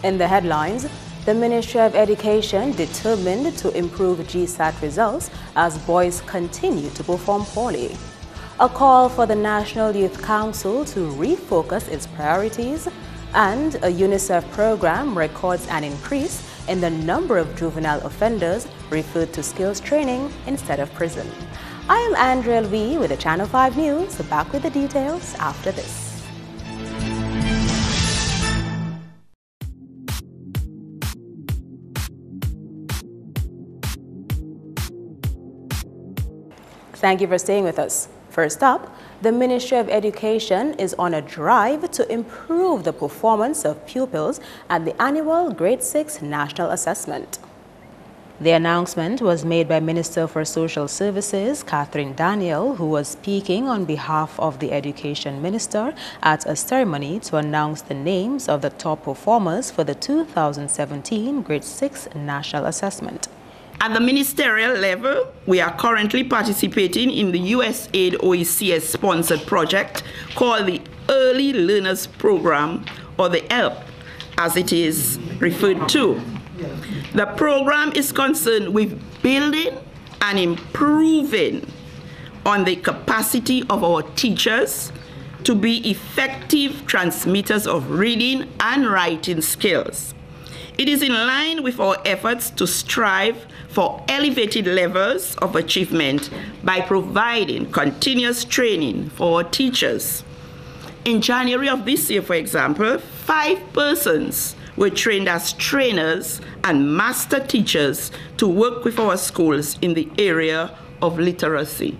In the headlines, the Ministry of Education determined to improve GSAT results as boys continue to perform poorly. A call for the National Youth Council to refocus its priorities, and a UNICEF program records an increase in the number of juvenile offenders referred to skills training instead of prison. I am Andrea Lee with the Channel 5 News, back with the details after this. Thank you for staying with us. First up, the Ministry of Education is on a drive to improve the performance of pupils at the annual Grade 6 National Assessment. The announcement was made by Minister for Social Services, Catherine Daniel, who was speaking on behalf of the Education Minister at a ceremony to announce the names of the top performers for the 2017 Grade 6 National Assessment. At the ministerial level, we are currently participating in the USAID OECS-sponsored project called the Early Learners Program, or the ELP, as it is referred to. The program is concerned with building and improving on the capacity of our teachers to be effective transmitters of reading and writing skills. It is in line with our efforts to strive for elevated levels of achievement by providing continuous training for our teachers. In January of this year, for example, 5 persons were trained as trainers and master teachers to work with our schools in the area of literacy.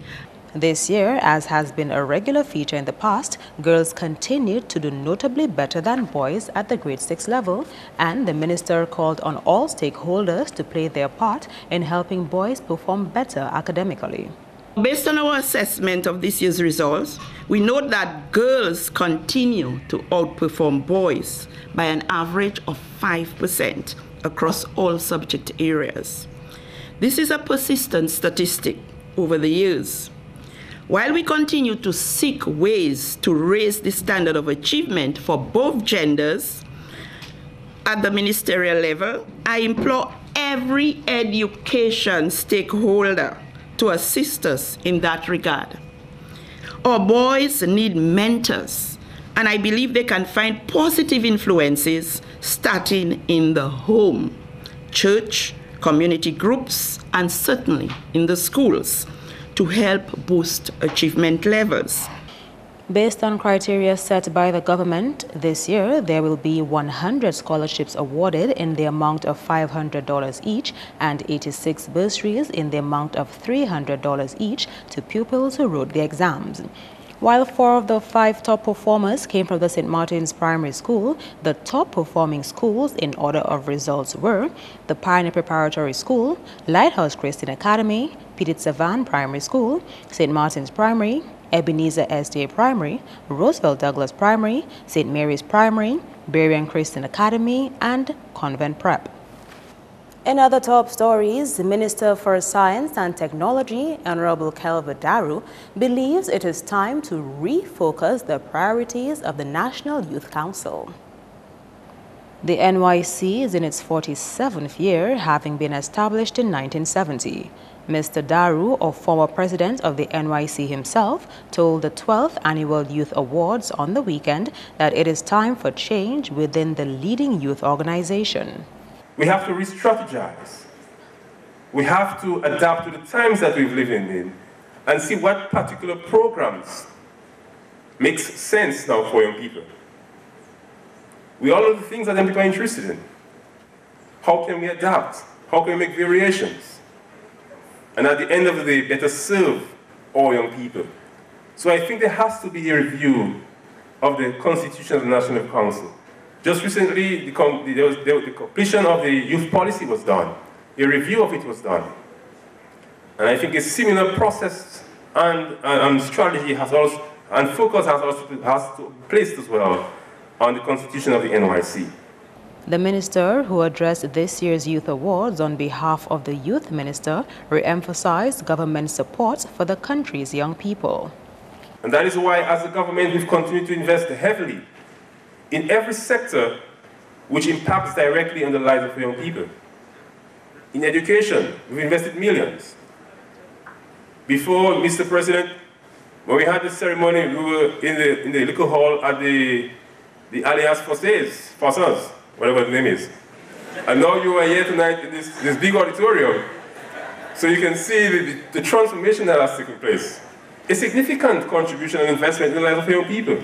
This year, as has been a regular feature in the past, girls continued to do notably better than boys at the grade 6 level, and the minister called on all stakeholders to play their part in helping boys perform better academically. Based on our assessment of this year's results, we note that girls continue to outperform boys by an average of 5% across all subject areas. This is a persistent statistic over the years. While we continue to seek ways to raise the standard of achievement for both genders at the ministerial level, I implore every education stakeholder to assist us in that regard. Our boys need mentors, and I believe they can find positive influences starting in the home, church, community groups, and certainly in the schools, to help boost achievement levels. Based on criteria set by the government, this year there will be 100 scholarships awarded in the amount of $500 each and 86 bursaries in the amount of $300 each to pupils who wrote the exams. While 4 of the 5 top performers came from the St. Martin's Primary School, the top performing schools in order of results were the Pioneer Preparatory School, Lighthouse Christian Academy, Petit Savan Primary School, St. Martin's Primary, Ebenezer SDA Primary, Roosevelt Douglas Primary, St. Mary's Primary, Berean Christian Academy, and Convent Prep. In other top stories, the Minister for Science and Technology, Honorable Kelvin Daru, believes it is time to refocus the priorities of the National Youth Council. The NYC is in its 47th year, having been established in 1970. Mr. Daru, or former president of the NYC himself, told the 12th Annual Youth Awards on the weekend that it is time for change within the leading youth organization. We have to re-strategize. We have to adapt to the times that we're living in and see what particular programs makes sense now for young people. We all know the things that young people are interested in. How can we adapt? How can we make variations? And at the end of the day, better serve all young people. So I think there has to be a review of the Constitution of the National Council. Just recently, the completion of the youth policy was done. A review of it was done. And I think a similar process and strategy has also, and focus has to be placed as well on the Constitution of the NYC. The minister, who addressed this year's Youth Awards on behalf of the Youth Minister, re-emphasized government support for the country's young people. And that is why, as a government, we've continued to invest heavily in every sector which impacts directly on the lives of young people. In education, we've invested millions. Before, Mr. President, when we had this ceremony, we were in the liquor hall at the Alliance Française, whatever the name is. And now you are here tonight in this big auditorium. So you can see the transformation that has taken place. A significant contribution and investment in the lives of young people.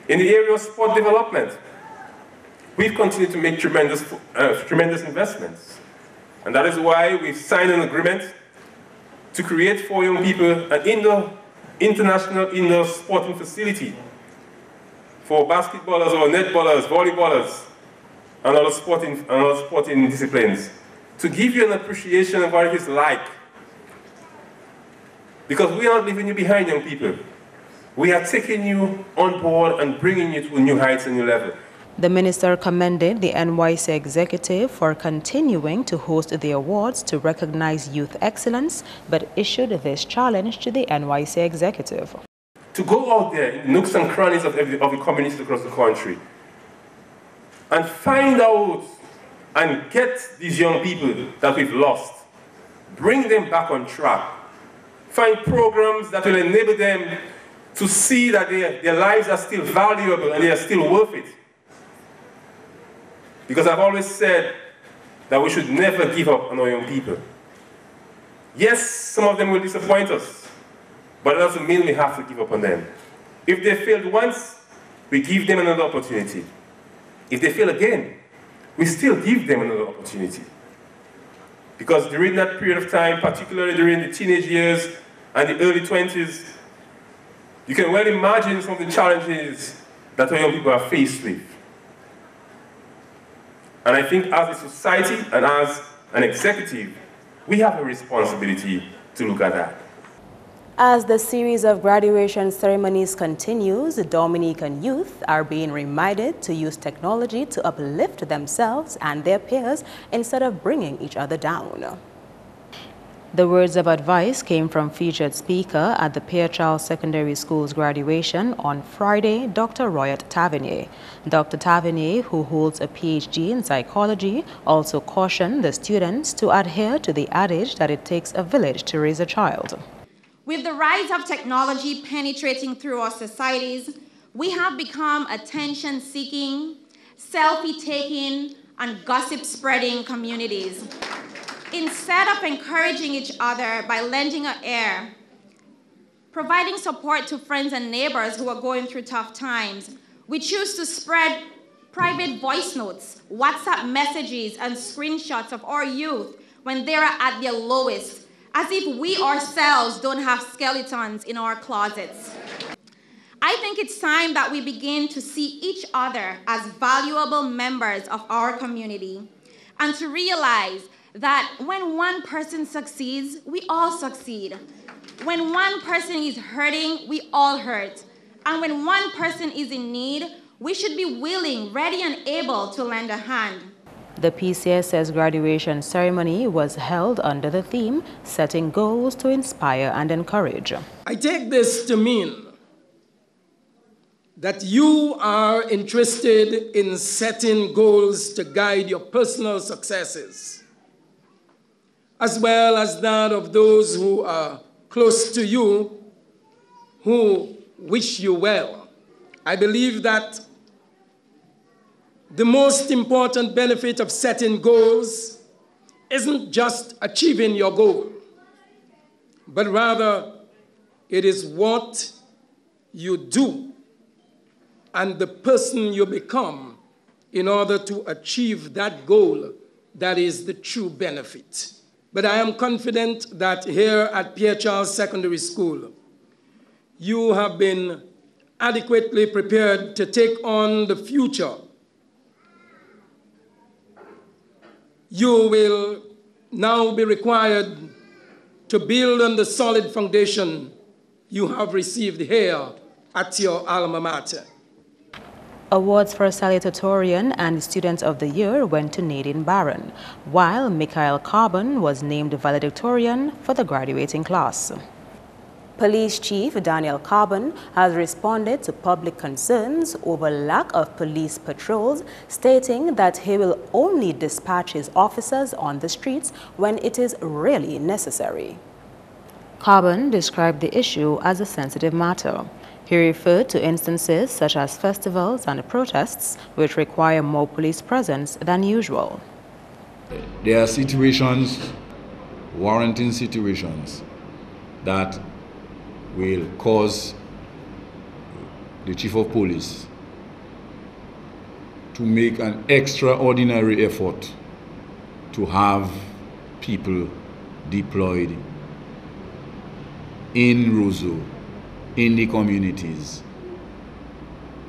In the area of sport development, we've continued to make tremendous investments. And that is why we've signed an agreement to create for young people an international indoor sporting facility for basketballers or netballers, volleyballers, and other sporting disciplines, to give you an appreciation of what it is like. Because we are not leaving you behind, young people. We are taking you on board and bringing you to new heights and new level. The minister commended the NYC executive for continuing to host the awards to recognize youth excellence, but issued this challenge to the NYC executive. To go out there in nooks and crannies of the communities across the country and find out and get these young people that we've lost, bring them back on track, find programs that will enable them to see that their lives are still valuable and they are still worth it. Because I've always said that we should never give up on our young people. Yes, some of them will disappoint us, but it doesn't mean we have to give up on them. If they failed once, we give them another opportunity. If they fail again, we still give them another opportunity. Because during that period of time, particularly during the teenage years and the early 20s, you can well imagine some of the challenges that our young people are faced with. And I think as a society and as an executive, we have a responsibility to look at that. As the series of graduation ceremonies continues, Dominican youth are being reminded to use technology to uplift themselves and their peers instead of bringing each other down. The words of advice came from featured speaker at the Fairchild Secondary School's graduation on Friday, Dr. Royat Tavernier. Dr. Tavernier, who holds a PhD in psychology, also cautioned the students to adhere to the adage that it takes a village to raise a child. With the rise of technology penetrating through our societies, we have become attention-seeking, selfie-taking, and gossip-spreading communities. Instead of encouraging each other by lending an ear, providing support to friends and neighbors who are going through tough times, we choose to spread private voice notes, WhatsApp messages, and screenshots of our youth when they are at their lowest, as if we ourselves don't have skeletons in our closets. I think it's time that we begin to see each other as valuable members of our community and to realize that when one person succeeds, we all succeed. When one person is hurting, we all hurt. And when one person is in need, we should be willing, ready, and able to lend a hand. The PCSS graduation ceremony was held under the theme, Setting Goals to Inspire and Encourage. I take this to mean that you are interested in setting goals to guide your personal successes, as well as that of those who are close to you, who wish you well. I believe that the most important benefit of setting goals isn't just achieving your goal, but rather it is what you do and the person you become in order to achieve that goal that is the true benefit. But I am confident that here at Fairchild Secondary School, you have been adequately prepared to take on the future. You will now be required to build on the solid foundation you have received here at your alma mater. Awards for salutatorian and Student of the Year went to Nadine Barron, while Michael Carbon was named valedictorian for the graduating class. Police Chief Daniel Carbon has responded to public concerns over lack of police patrols, stating that he will only dispatch his officers on the streets when it is really necessary. Carbon described the issue as a sensitive matter. He referred to instances such as festivals and protests which require more police presence than usual. There are situations, warranting situations, that will cause the Chief of Police to make an extraordinary effort to have people deployed in Roseau, in the communities,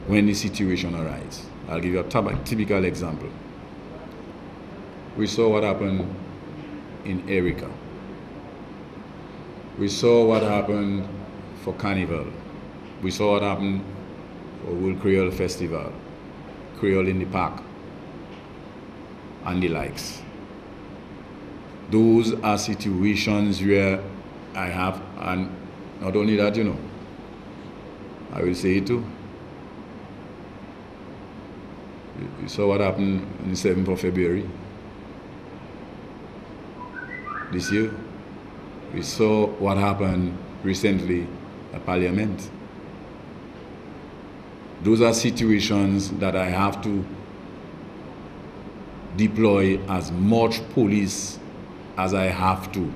when the situation arises. I'll give you a typical example. We saw what happened in Erica. We saw what happened for Carnival. We saw what happened for World Creole Festival, Creole in the Park, and the likes. Those are situations where I have, and not only that, you know, I will say it too. You saw what happened on the 7th of February this year. We saw what happened recently at Parliament. Those are situations that I have to deploy as much police as I have to.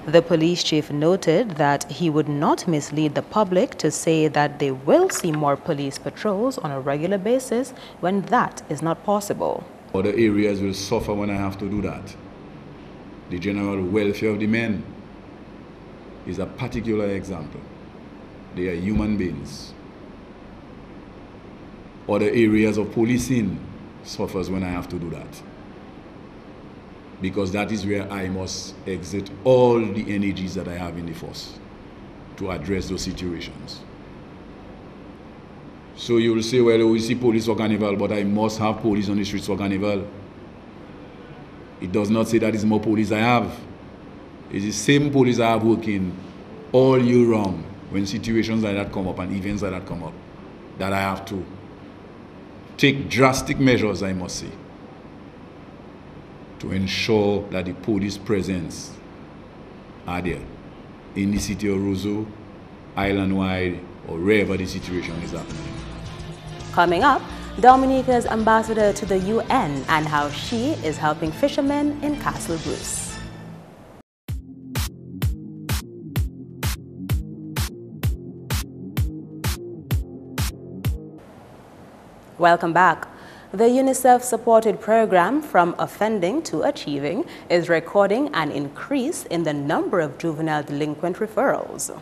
The police chief noted that he would not mislead the public to say that they will see more police patrols on a regular basis when that is not possible. Other areas will suffer when I have to do that. The general welfare of the men is a particular example. They are human beings. Other areas of policing suffers when I have to do that, because that is where I must exert all the energies that I have in the force to address those situations. So you will say, well, we see police for Carnival, but I must have police on the streets for Carnival. It does not say that is more police I have. It's the same police I have working all year round when situations like that come up and events like that come up, that I have to take drastic measures, I must say, to ensure that the police presence are there in the city of Roseau, island-wide, or wherever the situation is happening. Coming up, Dominica's ambassador to the UN and how she is helping fishermen in Castle Bruce. Welcome back. The UNICEF-supported program From Offending to Achieving is recording an increase in the number of juvenile delinquent referrals.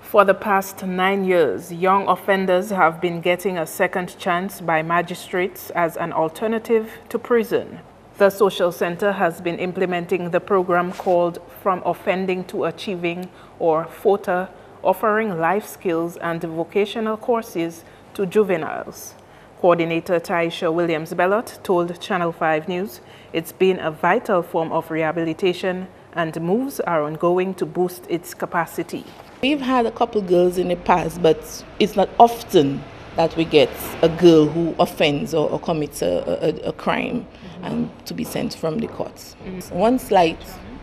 For the past 9 years, young offenders have been getting a second chance by magistrates as an alternative to prison. The Social Center has been implementing the program called From Offending to Achieving, or FOTA, offering life skills and vocational courses to juveniles. Coordinator Taisha Williams-Bellot told Channel 5 News it's been a vital form of rehabilitation and moves are ongoing to boost its capacity. We've had a couple girls in the past, but it's not often that we get a girl who offends or commits a crime and to be sent from the courts. One slight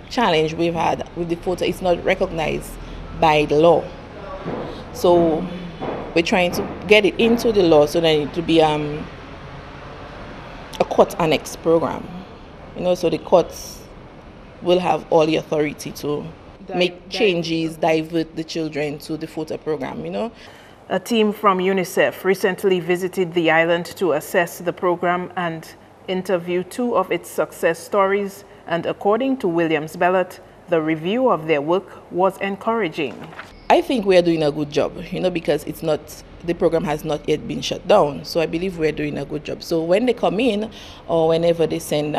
challenge we've had with the FOTA, it's not recognized by the law. So we're trying to get it into the law so that it will be a court annex program. You know, so the courts will have all the authority to make changes, divert the children to the FOTA program, you know. A team from UNICEF recently visited the island to assess the program and interview 2 of its success stories, and according to Williams-Bellot, the review of their work was encouraging. I think we are doing a good job, you know, because the program has not yet been shut down. So I believe we're doing a good job. So when they come in or whenever they send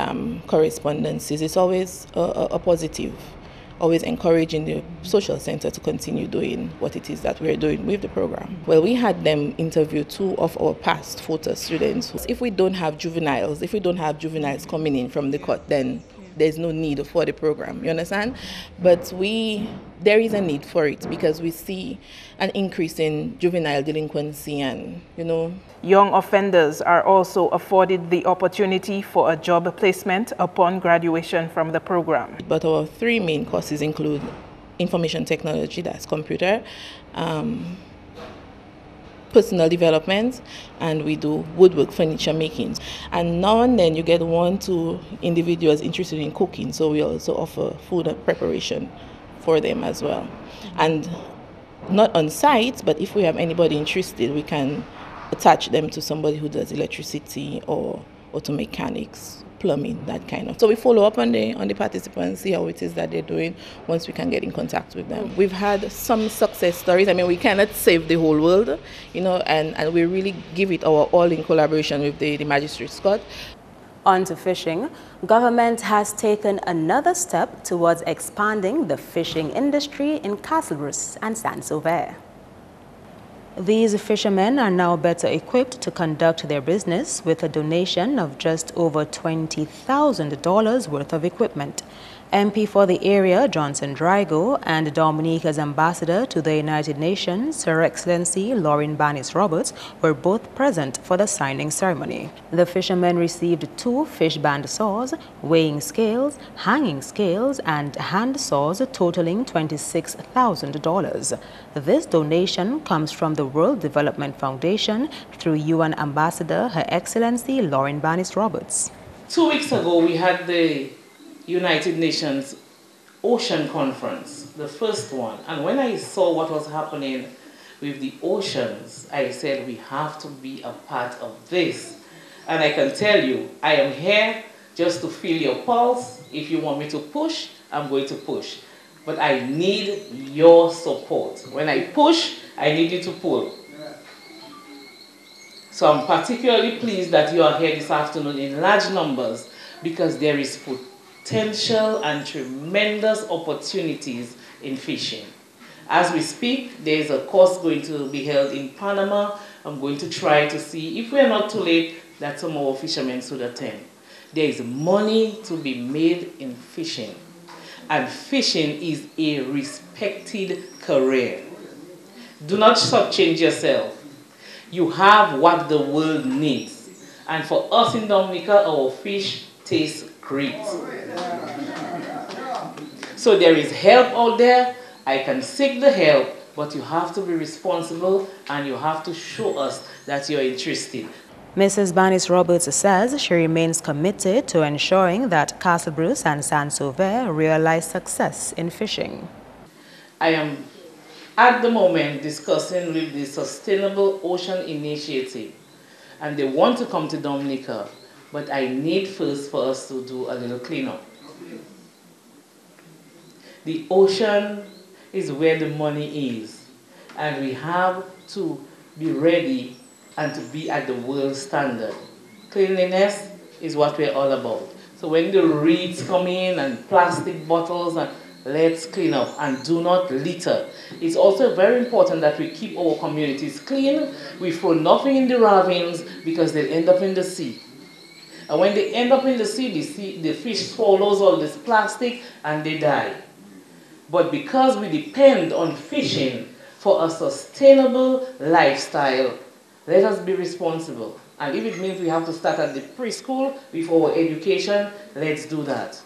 correspondences, it's always a positive, always encouraging the social center to continue doing what it is that we're doing with the program. Well, we had them interview 2 of our past FOTA students. If we don't have juveniles coming in from the court, then there's no need for the program, you understand? But there is a need for it because we see an increase in juvenile delinquency and, Young offenders are also afforded the opportunity for a job placement upon graduation from the program. But our 3 main courses include information technology, that's computer, personal development, and we do woodwork furniture making. And now and then you get 1-2 individuals interested in cooking, so we also offer food preparation for them as well. And not on site, but if we have anybody interested, we can attach them to somebody who does electricity or auto mechanics, plumbing, that kind of. So we follow up on the participants, see how it is that they're doing once we can get in contact with them. We've had some success stories. I mean, we cannot save the whole world, and we really give it our all in collaboration with the Magistrates Court. On to fishing. Government has taken another step towards expanding the fishing industry in Castlebruce and Saint-Sauveur. These fishermen are now better equipped to conduct their business with a donation of just over $20,000 worth of equipment. MP for the area, Johnson Drygo, and Dominica's ambassador to the United Nations, Her Excellency Lauren Bannis Roberts, were both present for the signing ceremony. The fishermen received 2 fish band saws, weighing scales, hanging scales, and hand saws totaling $26,000. This donation comes from the World Development Foundation through UN Ambassador Her Excellency Lauren Bannis Roberts. 2 weeks ago, we had the United Nations Ocean Conference, the first one. And when I saw what was happening with the oceans, I said we have to be a part of this. And I can tell you, I am here just to feel your pulse. If you want me to push, I'm going to push. But I need your support. When I push, I need you to pull. So I'm particularly pleased that you are here this afternoon in large numbers because there is potential and tremendous opportunities in fishing. As we speak, there is a course going to be held in Panama. I'm going to try to see, if we are not too late, that some of our fishermen should attend. There is money to be made in fishing. And fishing is a respected career. Do not shortchange yourself. You have what the world needs. And for us in Dominica, our fish tastes great. So there is help out there. I can seek the help, but you have to be responsible and you have to show us that you're interested. Mrs. Bannis Roberts says she remains committed to ensuring that Castlebruce and Saint-Sauveur realize success in fishing. I am at the moment discussing with the Sustainable Ocean Initiative, and they want to come to Dominica, but I need first for us to do a little cleanup. The ocean is where the money is, and we have to be ready and to be at the world standard. Cleanliness is what we're all about. So when the reeds come in and plastic bottles, and let's clean up and do not litter. It's also very important that we keep our communities clean. We throw nothing in the ravines because they'll end up in the sea. And when they end up in the sea, the fish swallows all this plastic and they die. But because we depend on fishing for a sustainable lifestyle, let us be responsible. And if it means we have to start at the preschool with our education, let's do that.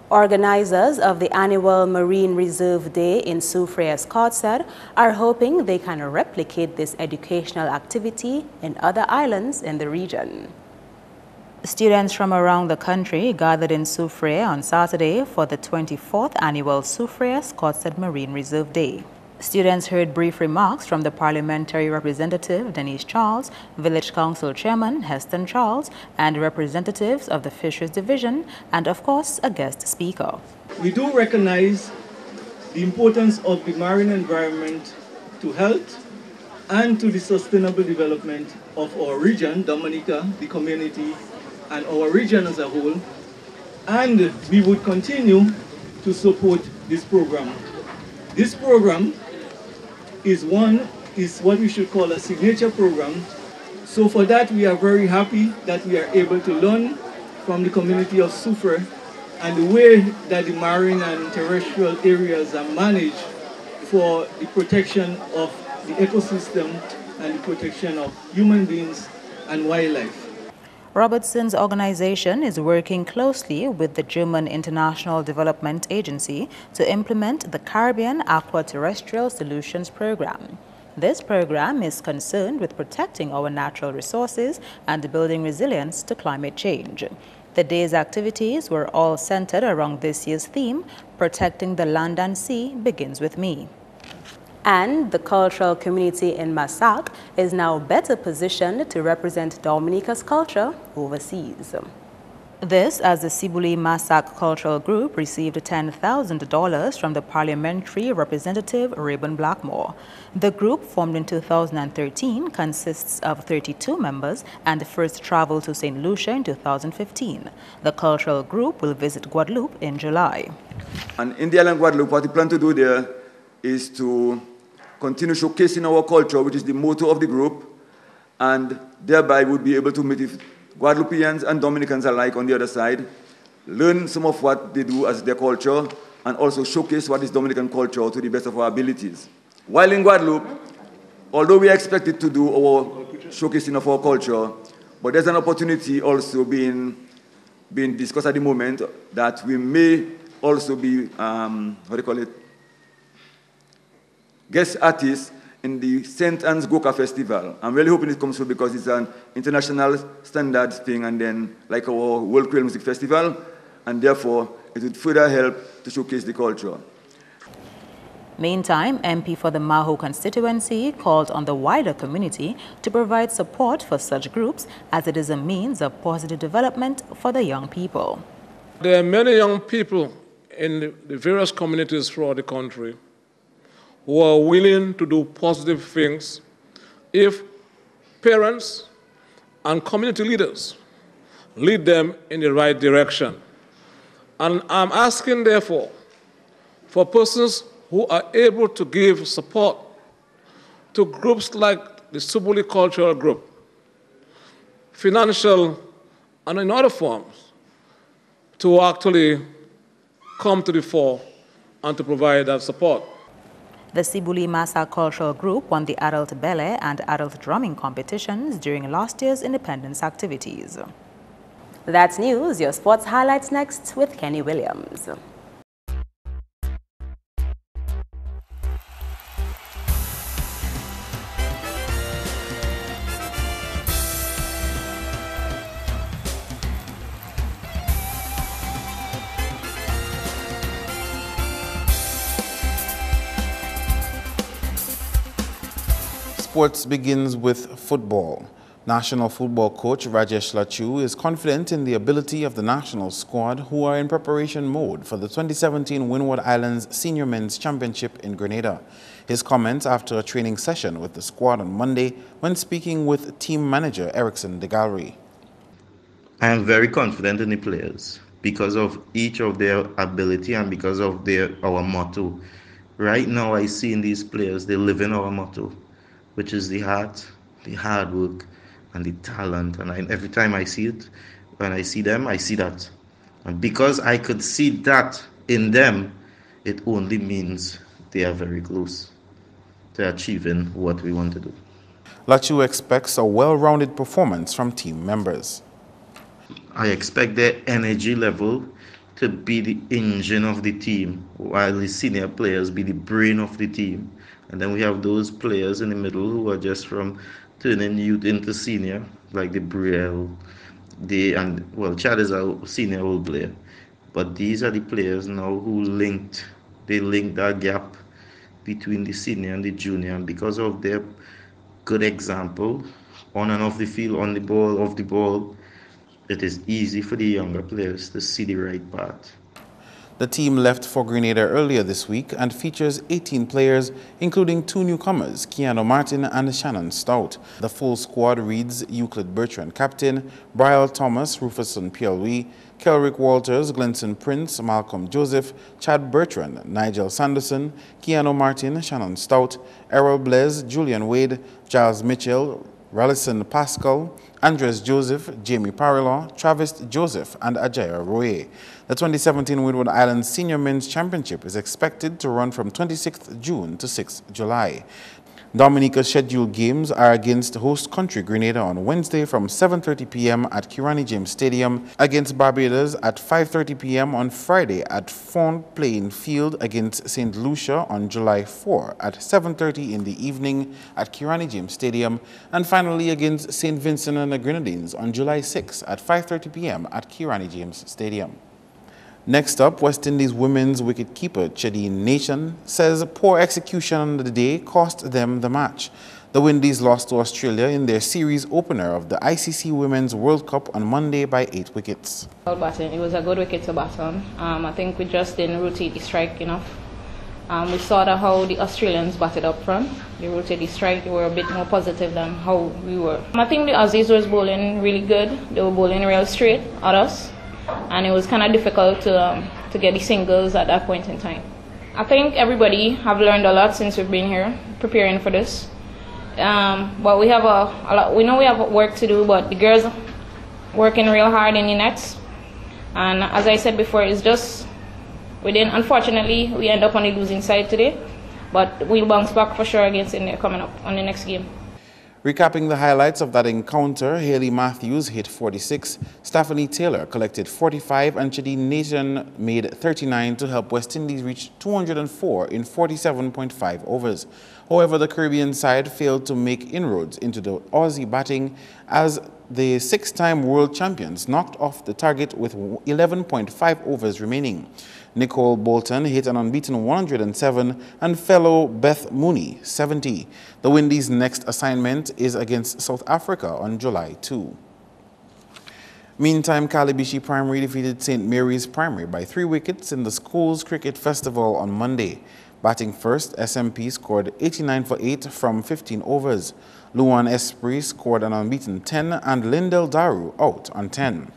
Organizers of the annual Marine Reserve Day in Soufriere, Escort said, are hoping they can replicate this educational activity in other islands in the region. Students from around the country gathered in Soufriere on Saturday for the 24th annual Soufriere Escort Marine Reserve Day. Students heard brief remarks from the parliamentary representative Denise Charles, village council chairman Heston Charles, and representatives of the Fisheries Division, and of course a guest speaker. We do recognize the importance of the marine environment to health and to the sustainable development of our region, Dominica, the community, and our region as a whole, and we would continue to support this program. This program is what we should call a signature program. So for that, we are very happy that we are able to learn from the community of Soufriere and the way that the marine and terrestrial areas are managed for the protection of the ecosystem and the protection of human beings and wildlife. Robertson's organization is working closely with the German International Development Agency to implement the Caribbean Aquaterrestrial Solutions Program. This program is concerned with protecting our natural resources and building resilience to climate change. The day's activities were all centered around this year's theme, Protecting the Land and Sea Begins with Me. And the cultural community in Massac is now better positioned to represent Dominica's culture overseas. This as the Sibuli Massac Cultural Group received $10,000 from the parliamentary representative Rayburn Blackmore. The group, formed in 2013, consists of 32 members and first traveled to St. Lucia in 2015. The cultural group will visit Guadeloupe in July. And in the island Guadeloupe, what we plan to do there is to continue showcasing our culture, which is the motto of the group, and thereby we'll be able to meet with Guadeloupeans and Dominicans alike on the other side, learn some of what they do as their culture, and also showcase what is Dominican culture to the best of our abilities. While in Guadeloupe, although we are expected to do our showcasing of our culture, but there's an opportunity also being discussed at the moment that we may also be, guest artists in the St. Anne's Goka Festival. I'm really hoping it comes through because it's an international standard thing, and then like our World Creole Music Festival, and therefore it would further help to showcase the culture. Meantime, MP for the Maho constituency called on the wider community to provide support for such groups, as it is a means of positive development for the young people. There are many young people in the various communities throughout the country who are willing to do positive things if parents and community leaders lead them in the right direction. And I'm asking, therefore, for persons who are able to give support to groups like the Subuli Cultural Group, financial and in other forms, to actually come to the fore and to provide that support. The Sibuli Massac Cultural Group won the adult ballet and adult drumming competitions during last year's independence activities. That's news. Your sports highlights next with Kenny Williams. Sports begins with football. National football coach Rajesh Lachu is confident in the ability of the national squad, who are in preparation mode for the 2017 Windward Islands Senior Men's Championship in Grenada. His comments after a training session with the squad on Monday when speaking with team manager Erickson de Gallery. I am very confident in the players because of each of their ability and because of our motto. Right now I see in these players, they live in our motto, which is the heart, the hard work, and the talent. And every time I see it, when I see them, I see that. And because I could see that in them, it only means they are very close to achieving what we want to do. Lachu expects a well-rounded performance from team members. I expect their energy level to be the engine of the team, while the senior players be the brain of the team. And then we have those players in the middle who are just from turning youth into senior, like the Brielle, Chad is a senior role player. But these are the players now who linked that gap between the senior and the junior. And because of their good example, on and off the field, on the ball, off the ball, it is easy for the younger players to see the right path. The team left for Grenada earlier this week and features 18 players, including 2 newcomers, Keanu Martin and Shannon Stout. The full squad reads Euclid Bertrand, captain, Brian Thomas, Rufusson Pierre-Louis, Kelrick Walters, Glenson Prince, Malcolm Joseph, Chad Bertrand, Nigel Sanderson, Keanu Martin, Shannon Stout, Errol Blaise, Julian Wade, Giles Mitchell, Relison Pascal, Andres Joseph, Jamie Parilo, Travis Joseph, and Ajaya Roye. The 2017 Windward Islands Senior Men's Championship is expected to run from 26th June to 6th July. Dominica's scheduled games are against host country Grenada on Wednesday from 7:30 p.m. at Kirani James Stadium, against Barbados at 5:30 p.m. on Friday at Font Plain Field, against St. Lucia on July 4 at 7:30 in the evening at Kirani James Stadium, and finally against St. Vincent and the Grenadines on July 6 at 5:30 p.m. at Kirani James Stadium. Next up, West Indies women's wicketkeeper Chadine Nation says poor execution on the day cost them the match. The Windies lost to Australia in their series opener of the ICC Women's World Cup on Monday by 8 wickets. It was a good wicket to bat on. I think we just didn't rotate the strike enough. We saw how the Australians batted up front. They rotated the strike. They were a bit more positive than how we were. I think the Aussies was bowling really good. They were bowling real straight at us. And it was kind of difficult to get the singles at that point in time. I think everybody have learned a lot since we've been here preparing for this. But we have a lot. We know we have work to do, but the girls working real hard in the nets. And as I said before, it's just unfortunately, we end up on the losing side today. But we'll bounce back for sure against India coming up on the next game. Recapping the highlights of that encounter, Haley Matthews hit 46, Stephanie Taylor collected 45, and Chadine Nation made 39 to help West Indies reach 204 in 47.5 overs. However, the Caribbean side failed to make inroads into the Aussie batting as the six-time world champions knocked off the target with 11.5 overs remaining. Nicole Bolton hit an unbeaten 107 and fellow Beth Mooney 70. The Windies' next assignment is against South Africa on July 2. Meantime, Calibishi Primary defeated St. Mary's Primary by 3 wickets in the school's cricket festival on Monday. Batting first, SMP scored 89 for 8 from 15 overs. Luan Esprit scored an unbeaten 10 and Lindell Daru out on 10.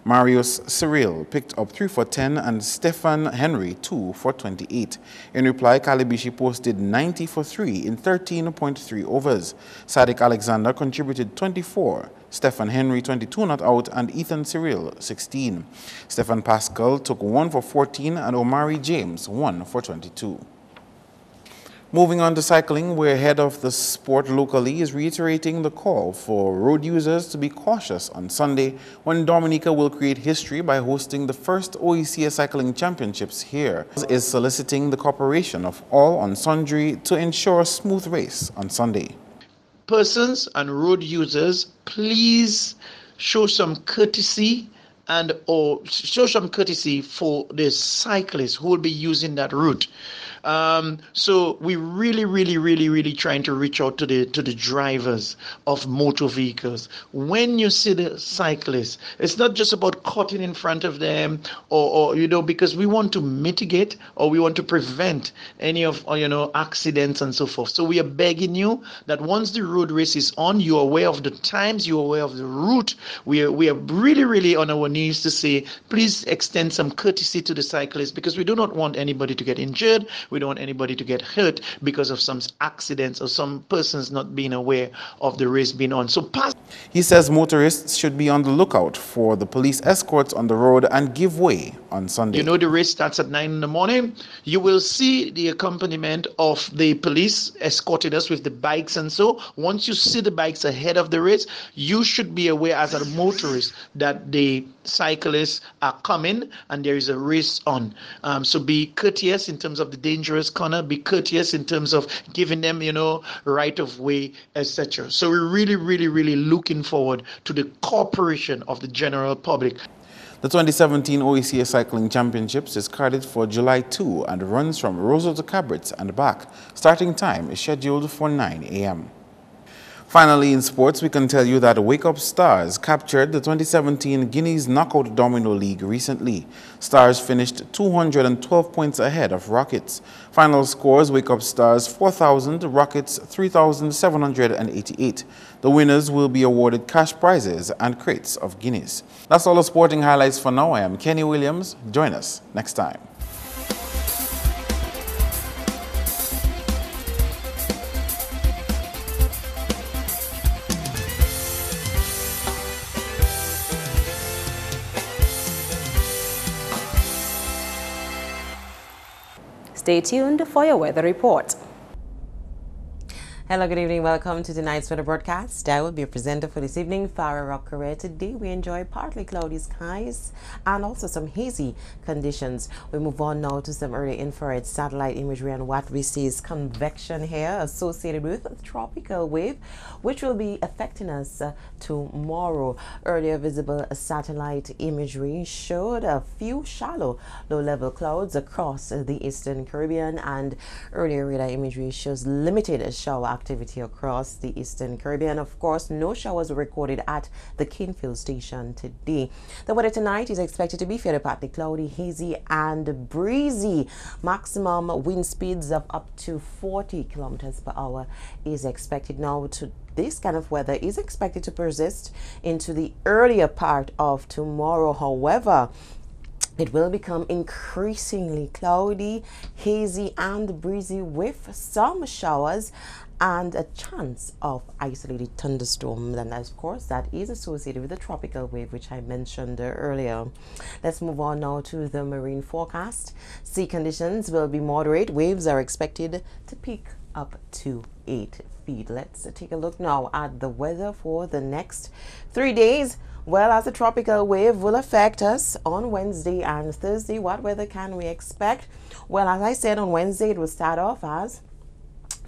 Marius Cyril picked up 3 for 10 and Stefan Henry 2 for 28. In reply, Calibishi posted 90 for 3 in 13.3 overs. Sadiq Alexander contributed 24, Stefan Henry 22 not out, and Ethan Cyril 16. Stefan Pascal took 1 for 14 and Omari James 1 for 22. Moving on to cycling, where head of the sport locally is reiterating the call for road users to be cautious on Sunday when Dominica will create history by hosting the first OECS Cycling Championships here. Is soliciting the cooperation of all on sundry to ensure a smooth race on Sunday. Persons and road users, please show some courtesy or show some courtesy for the cyclists who will be using that route. So we really trying to reach out to the drivers of motor vehicles. When you see the cyclists, it's not just about cutting in front of them or because we want to mitigate or we want to prevent any of accidents and so forth. So we are begging you that once the road race is on, you're aware of the times, you're aware of the route. We are really on our knees to say, please extend some courtesy to the cyclists, because we do not want anybody to get injured. We don't want anybody to get hurt because of some accidents or some persons not being aware of the race being on. He says motorists should be on the lookout for the police escorts on the road and give way on Sunday. The race starts at 9 in the morning. You will see the accompaniment of the police escorting us with the bikes and so. Once you see the bikes ahead of the race, you should be aware as a motorist that the cyclists are coming and there is a race on. So be courteous in terms of the dangerous corner, be courteous in terms of giving them, right of way, etc. So we're really looking forward to the cooperation of the general public. The 2017 OECS Cycling Championships is carried for July 2 and runs from Roseau to Cabritz and back. Starting time is scheduled for 9 a.m. Finally, in sports, we can tell you that Wake Up Stars captured the 2017 Guineas Knockout Domino League recently. Stars finished 212 points ahead of Rockets. Final scores: Wake Up Stars 4,000, Rockets 3,788. The winners will be awarded cash prizes and crates of Guineas. That's all the sporting highlights for now. I am Kenny Williams. Join us next time. Stay tuned for your weather report. Hello, good evening. Welcome to tonight's weather broadcast. I will be your presenter for this evening, Farah Rockere. Today we enjoy partly cloudy skies and also some hazy conditions. We move on now to some early infrared satellite imagery and what we see is convection here associated with a tropical wave which will be affecting us tomorrow. Earlier visible satellite imagery showed a few shallow low-level clouds across the Eastern Caribbean, and earlier radar imagery shows limited shower activity across the Eastern Caribbean. Of course, no showers were recorded at the Kinfield station today. The weather tonight is expected to be fairly partly cloudy, hazy and breezy. Maximum wind speeds of up to 40 kilometers per hour is expected. Now, this kind of weather is expected to persist into the earlier part of tomorrow. However, it will become increasingly cloudy, hazy and breezy with some showers and a chance of isolated thunderstorms, and of course that is associated with the tropical wave which I mentioned earlier. Let's move on now to the marine forecast. Sea conditions will be moderate. Waves are expected to peak up to 8 feet. Let's take a look now at the weather for the next 3 days. Well, as the tropical wave will affect us on Wednesday and Thursday, what weather can we expect? Well, as I said, on Wednesday it will start off as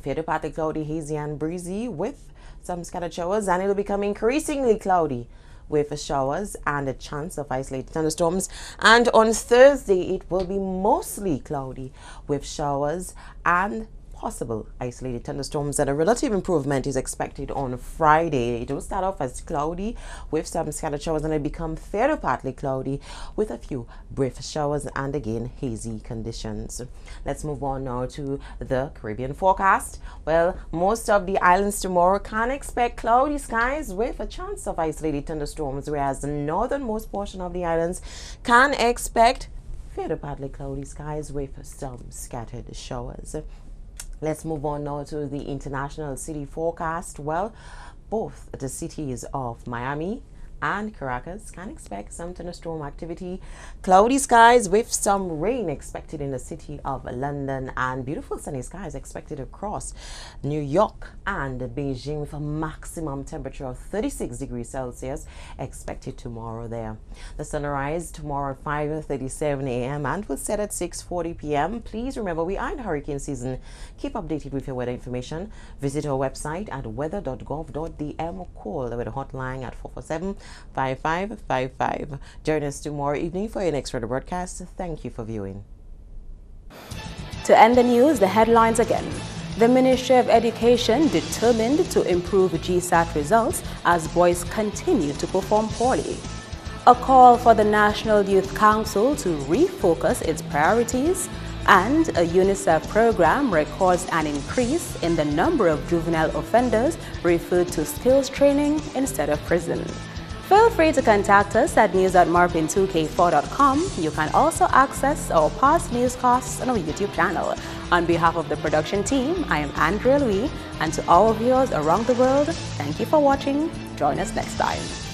fairly partly cloudy, hazy and breezy with some scattered showers, and it will become increasingly cloudy with showers and a chance of isolated thunderstorms. And on Thursday it will be mostly cloudy with showers and possible isolated thunderstorms, and a relative improvement is expected on Friday. It will start off as cloudy with some scattered showers, and it become fairly partly cloudy with a few brief showers and again hazy conditions. Let's move on now to the Caribbean forecast. Well, most of the islands tomorrow can expect cloudy skies with a chance of isolated thunderstorms, whereas the northernmost portion of the islands can expect fairly partly cloudy skies with some scattered showers. Let's move on now to the international city forecast. Well, both the cities of Miami and Caracas can expect some thunderstorm activity. Cloudy skies with some rain expected in the city of London, and beautiful sunny skies expected across New York and Beijing with a maximum temperature of 36 degrees Celsius expected tomorrow there. The sunrise tomorrow at 5:37 a.m. and will set at 6:40 p.m. Please remember, we are in hurricane season. Keep updated with your weather information. Visit our website at weather.gov.dm. Call the weather hotline at 447-5555. Join us tomorrow evening for your next weather broadcast. Thank you for viewing. To end the news, the headlines again. The Ministry of Education determined to improve GSAT results as boys continue to perform poorly. A call for the National Youth Council to refocus its priorities, and a UNICEF program records an increase in the number of juvenile offenders referred to skills training instead of prison. Feel free to contact us at news@marpin2k4.com. You can also access our past newscasts on our YouTube channel. On behalf of the production team, I am Andrea Louis, and to all viewers around the world, thank you for watching. Join us next time.